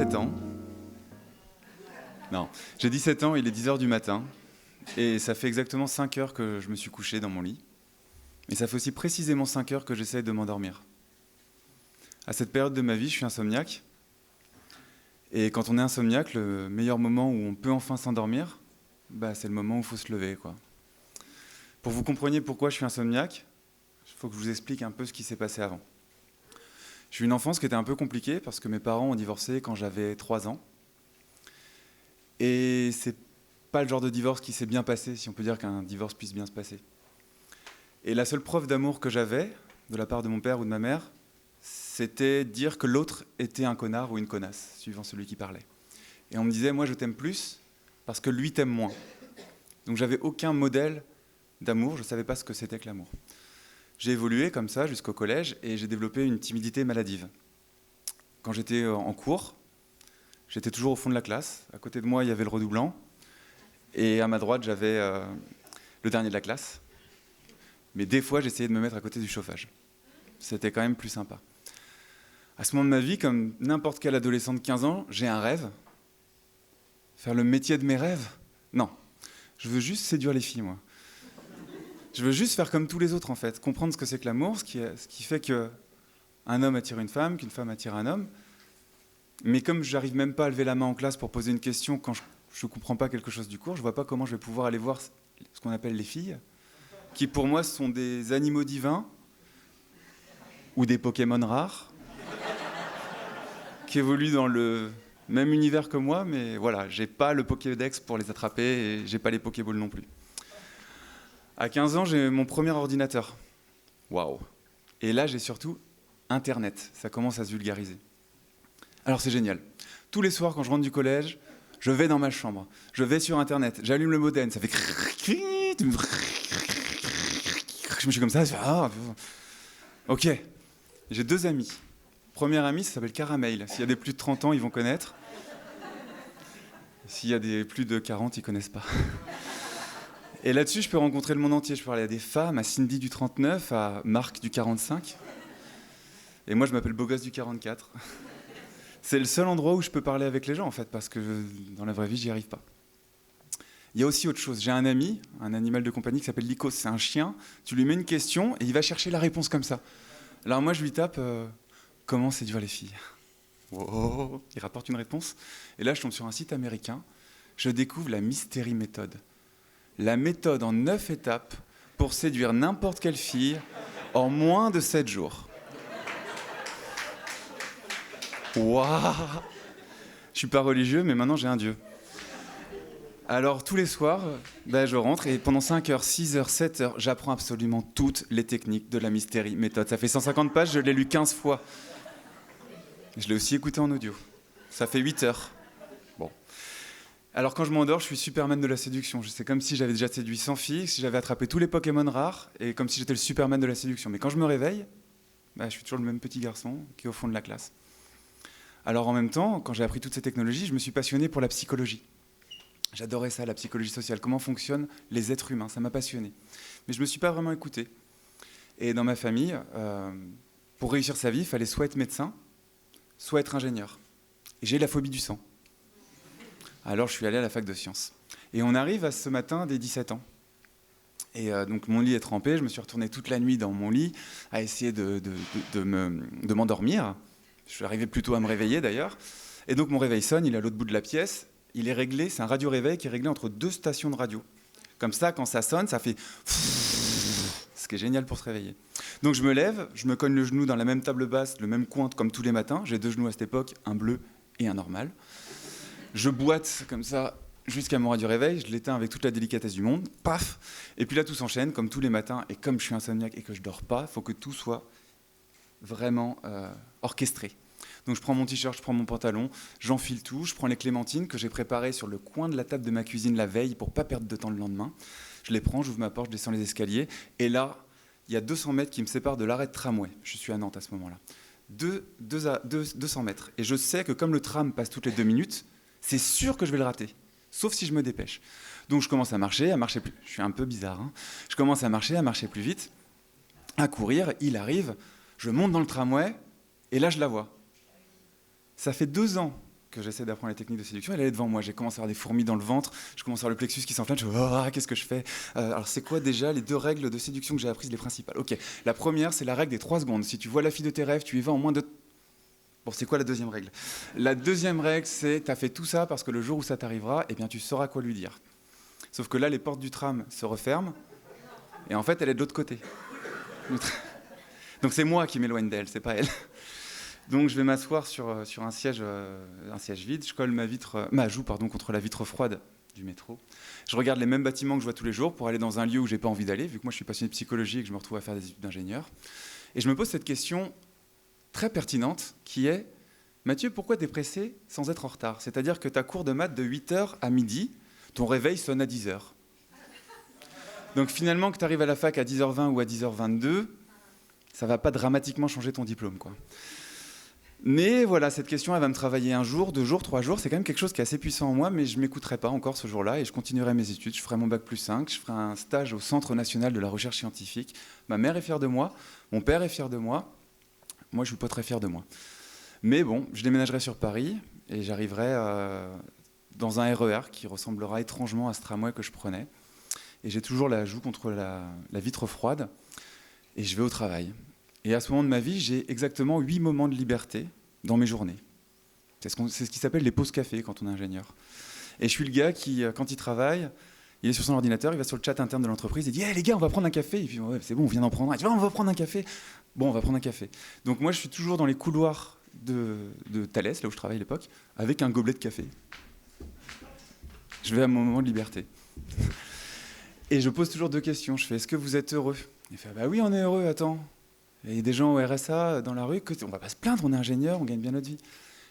17 ans. Non, j'ai 17 ans, il est 10h du matin. Et ça fait exactement 5 heures que je me suis couché dans mon lit. Et ça fait aussi précisément 5 heures que j'essaye de m'endormir. À cette période de ma vie, je suis insomniaque. Et quand on est insomniaque, le meilleur moment où on peut enfin s'endormir, c'est le moment où il faut se lever, quoi. Pour que vous compreniez pourquoi je suis insomniaque, il faut que je vous explique un peu ce qui s'est passé avant. J'ai eu une enfance qui était un peu compliquée parce que mes parents ont divorcé quand j'avais 3 ans. Et c'est pas le genre de divorce qui s'est bien passé, si on peut dire qu'un divorce puisse bien se passer. Et la seule preuve d'amour que j'avais, de la part de mon père ou de ma mère, c'était dire que l'autre était un connard ou une connasse, suivant celui qui parlait. Et on me disait, moi je t'aime plus parce que lui t'aime moins. Donc j'avais aucun modèle d'amour, je ne savais pas ce que c'était que l'amour. J'ai évolué comme ça jusqu'au collège et j'ai développé une timidité maladive. Quand j'étais en cours, j'étais toujours au fond de la classe. À côté de moi, il y avait le redoublant. Et à ma droite, j'avais le dernier de la classe. Mais des fois, j'essayais de me mettre à côté du chauffage. C'était quand même plus sympa. À ce moment de ma vie, comme n'importe quel adolescent de 15 ans, j'ai un rêve. Faire le métier de mes rêves? Non. Je veux juste séduire les filles, moi. Je veux juste faire comme tous les autres, en fait. Comprendre ce que c'est que l'amour, ce qui fait qu'un homme attire une femme, qu'une femme attire un homme. Mais comme je n'arrive même pas à lever la main en classe pour poser une question quand je ne comprends pas quelque chose du cours, je ne vois pas comment je vais pouvoir aller voir ce qu'on appelle les filles, qui pour moi sont des animaux divins ou des Pokémon rares, qui évoluent dans le même univers que moi, mais voilà, j'ai pas le Pokédex pour les attraper et j'ai pas les Pokéballs non plus. À 15 ans, j'ai mon premier ordinateur. Waouh! Et là, j'ai surtout Internet. Ça commence à se vulgariser. Alors c'est génial. Tous les soirs, quand je rentre du collège, je vais dans ma chambre. Je vais sur Internet. J'allume le modem. Ça fait... Je me suis comme ça. Ok. J'ai 2 amis. Premier ami, ça s'appelle Caramel. S'il y a des plus de 30 ans, ils vont connaître. S'il y a des plus de 40, ils ne connaissent pas. Et là-dessus, je peux rencontrer le monde entier. Je peux parler à des femmes, à Cindy du 39, à Marc du 45. Et moi, je m'appelle Beau-Gosse du 44. C'est le seul endroit où je peux parler avec les gens, en fait, parce que dans la vraie vie, j'y arrive pas. Il y a aussi autre chose. J'ai un ami, un animal de compagnie qui s'appelle Lycos. C'est un chien. Tu lui mets une question et il va chercher la réponse comme ça. Alors moi, je lui tape comment séduire les filles. Oh, il rapporte une réponse. Et là, je tombe sur un site américain. Je découvre la Mystery Method. La méthode en 9 étapes pour séduire n'importe quelle fille en moins de 7 jours. Waouh! Je suis pas religieux, mais maintenant j'ai un Dieu. Alors tous les soirs, je rentre et pendant 5 heures, 6 heures, 7 heures, j'apprends absolument toutes les techniques de la Mystery Method. Ça fait 150 pages, je l'ai lu 15 fois. Je l'ai aussi écouté en audio. Ça fait 8 heures. Bon. Alors quand je m'endors, je suis Superman de la séduction. C'est comme si j'avais déjà séduit 100 filles, si j'avais attrapé tous les Pokémon rares, et comme si j'étais le Superman de la séduction. Mais quand je me réveille, je suis toujours le même petit garçon qui est au fond de la classe. Alors en même temps, quand j'ai appris toutes ces technologies, je me suis passionné pour la psychologie. J'adorais ça, la psychologie sociale, comment fonctionnent les êtres humains, ça m'a passionné. Mais je ne me suis pas vraiment écouté. Et dans ma famille, pour réussir sa vie, il fallait soit être médecin, soit être ingénieur. Et j'ai la phobie du sang. Alors je suis allé à la fac de sciences. Et on arrive à ce matin des 17 ans. Et donc mon lit est trempé, je me suis retourné toute la nuit dans mon lit à essayer de m'endormir. Je suis arrivé plutôt à me réveiller d'ailleurs. Et donc mon réveil sonne, il est à l'autre bout de la pièce. Il est réglé, c'est un radio-réveil qui est réglé entre 2 stations de radio. Comme ça, quand ça sonne, ça fait... Ce qui est génial pour se réveiller. Donc je me lève, je me cogne le genou dans la même table basse, le même coin comme tous les matins. J'ai 2 genoux à cette époque, un bleu et un normal. Je boite comme ça jusqu'à mon radio-réveil, je l'éteins avec toute la délicatesse du monde. Paf! Et puis là, tout s'enchaîne, comme tous les matins. Et comme je suis insomniaque et que je dors pas, il faut que tout soit vraiment orchestré. Donc je prends mon t-shirt, je prends mon pantalon, j'enfile tout, je prends les clémentines que j'ai préparées sur le coin de la table de ma cuisine la veille pour ne pas perdre de temps le lendemain. Je les prends, j'ouvre ma porte, je descends les escaliers. Et là, il y a 200 mètres qui me séparent de l'arrêt de tramway. Je suis à Nantes à ce moment-là. 200 mètres. Et je sais que comme le tram passe toutes les 2 minutes, c'est sûr que je vais le rater. Sauf si je me dépêche. Donc je commence à marcher plus... Je suis un peu bizarre. Je commence à marcher plus vite, à courir. Il arrive, je monte dans le tramway, et là je la vois. Ça fait 2 ans que j'essaie d'apprendre les techniques de séduction, elle est devant moi. J'ai commencé à avoir des fourmis dans le ventre, je commence à avoir le plexus qui s'enflamme, je me dis, oh, qu'est-ce que je fais? Alors c'est quoi déjà les 2 règles de séduction que j'ai apprises, les principales? Ok, la première, c'est la règle des 3 secondes. Si tu vois la fille de tes rêves, tu y vas en moins de... Bon, c'est quoi la deuxième règle? La deuxième règle, c'est tu as fait tout ça parce que le jour où ça t'arrivera, eh bien, tu sauras quoi lui dire. Sauf que là, les portes du tram se referment, et en fait, elle est de l'autre côté. Donc c'est moi qui m'éloigne d'elle, c'est pas elle. Donc je vais m'asseoir sur un siège vide, je colle ma joue contre la vitre froide du métro. Je regarde les mêmes bâtiments que je vois tous les jours pour aller dans un lieu où j'ai pas envie d'aller, vu que moi je suis passionné de psychologie et que je me retrouve à faire des études d'ingénieur. Et je me pose cette question très pertinente qui est: Mathieu, pourquoi t'es pressé sans être en retard? C'est-à-dire que ta cours de maths de 8h à midi, ton réveil sonne à 10h. Donc finalement, que tu arrives à la fac à 10h20 ou à 10h22, ça va pas dramatiquement changer ton diplôme, quoi. Mais voilà, cette question, elle va me travailler 1 jour, 2 jours, 3 jours. C'est quand même quelque chose qui est assez puissant en moi, mais je ne m'écouterai pas encore ce jour-là et je continuerai mes études. Je ferai mon bac+5, je ferai un stage au Centre national de la recherche scientifique. Ma mère est fière de moi, mon père est fier de moi. Moi, je ne suis pas très fier de moi. Mais bon, je déménagerai sur Paris et j'arriverai dans un RER qui ressemblera étrangement à ce tramway que je prenais. Et j'ai toujours la joue contre la vitre froide et je vais au travail. Et à ce moment de ma vie, j'ai exactement 8 moments de liberté dans mes journées. C'est ce qui s'appelle les pauses café quand on est ingénieur. Et je suis le gars qui, quand il travaille, il est sur son ordinateur, il va sur le chat interne de l'entreprise, il dit hey, les gars, on va prendre un café. Et puis ouais, c'est bon, on vient d'en prendre un. Il dit, on va prendre un café. Bon, on va prendre un café. Donc moi, je suis toujours dans les couloirs de Thalès, là où je travaille à l'époque, avec un gobelet de café. Je vais à mon moment de liberté. Et je pose toujours 2 questions. Je fais, est-ce que vous êtes heureux? Il fait, bah oui, on est heureux, attends. Il y a des gens au RSA dans la rue, on va pas se plaindre, on est ingénieur, on gagne bien notre vie.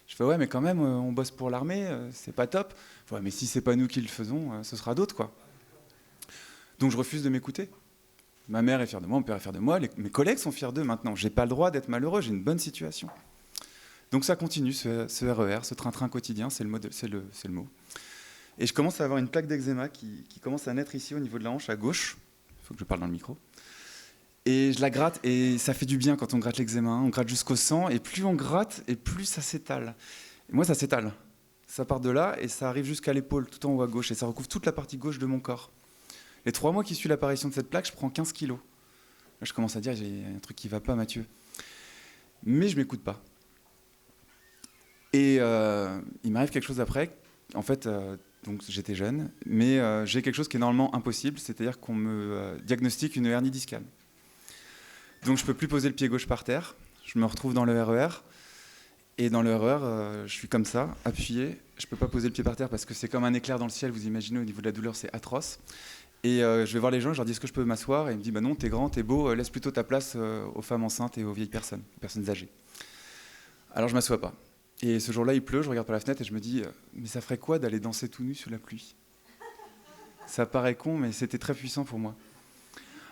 Je fais, ouais, mais quand même, on bosse pour l'armée, c'est pas top. Ouais, mais si c'est pas nous qui le faisons, ce sera d'autres, quoi. Donc je refuse de m'écouter. Ma mère est fière de moi, mon père est fier de moi, mes collègues sont fiers d'eux maintenant. J'ai pas le droit d'être malheureux, j'ai une bonne situation. Donc ça continue, ce RER, ce train-train quotidien, c'est le mot. Et je commence à avoir une plaque d'eczéma qui commence à naître ici au niveau de la hanche à gauche. Il faut que je parle dans le micro. Et je la gratte, et ça fait du bien quand on gratte l'eczéma. On gratte jusqu'au sang, et plus on gratte, et plus ça s'étale. Et moi, ça s'étale. Ça part de là, et ça arrive jusqu'à l'épaule, tout en haut à gauche, et ça recouvre toute la partie gauche de mon corps. Les 3 mois qui suivent l'apparition de cette plaque, je prends 15 kilos. Là, je commence à dire, j'ai un truc qui ne va pas, Mathieu. Mais je ne m'écoute pas. Et il m'arrive quelque chose après. En fait, donc j'étais jeune, mais j'ai quelque chose qui est normalement impossible, c'est-à-dire qu'on me diagnostique une hernie discale. Donc je ne peux plus poser le pied gauche par terre, je me retrouve dans le RER, et dans le RER, je suis comme ça, appuyé, je ne peux pas poser le pied par terre parce que c'est comme un éclair dans le ciel, vous imaginez, au niveau de la douleur, c'est atroce. Et je vais voir les gens, je leur dis, est-ce que je peux m'asseoir? Et ils me disent, bah non, t'es grand, t'es beau, laisse plutôt ta place aux femmes enceintes et aux vieilles personnes, aux personnes âgées. Alors je ne m'assois pas. Et ce jour-là, il pleut, je regarde par la fenêtre et je me dis, mais ça ferait quoi d'aller danser tout nu sous la pluie? Ça paraît con, mais c'était très puissant pour moi.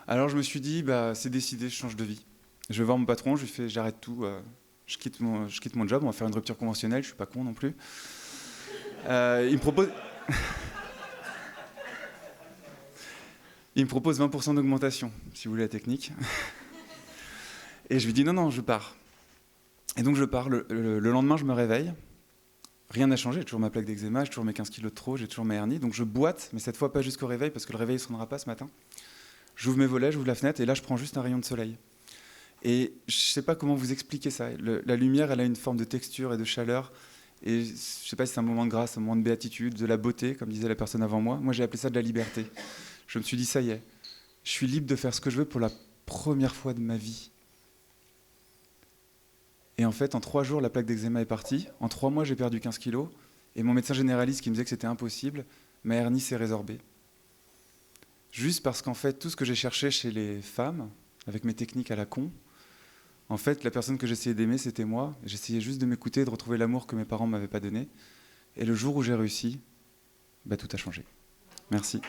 Alors je me suis dit, bah, c'est décidé, je change de vie. Je vais voir mon patron, je lui fais, j'arrête tout, je quitte mon job, on va faire une rupture conventionnelle, je suis pas con non plus. Il me propose... Il me propose 20% d'augmentation, si vous voulez la technique. Et je lui dis, non, je pars. Et donc je pars. Le lendemain, je me réveille. Rien n'a changé, j'ai toujours ma plaque d'eczéma, j'ai toujours mes 15 kilos de trop, j'ai toujours ma hernie. Donc je boite, mais cette fois pas jusqu'au réveil, parce que le réveil ne sonnera pas ce matin. J'ouvre mes volets, j'ouvre la fenêtre, et là, je prends juste un rayon de soleil. Et je ne sais pas comment vous expliquer ça. La lumière, elle a une forme de texture et de chaleur. Et je ne sais pas si c'est un moment de grâce, un moment de béatitude, de la beauté, comme disait la personne avant moi. Moi, j'ai appelé ça de la liberté. Je me suis dit, ça y est, je suis libre de faire ce que je veux pour la première fois de ma vie. Et en fait, en 3 jours, la plaque d'eczéma est partie. En 3 mois, j'ai perdu 15 kilos. Et mon médecin généraliste qui me disait que c'était impossible, ma hernie s'est résorbée. Juste parce qu'en fait, tout ce que j'ai cherché chez les femmes, avec mes techniques à la con, en fait, la personne que j'essayais d'aimer, c'était moi. J'essayais juste de m'écouter, de retrouver l'amour que mes parents ne m'avaient pas donné. Et le jour où j'ai réussi, bah, tout a changé. Merci.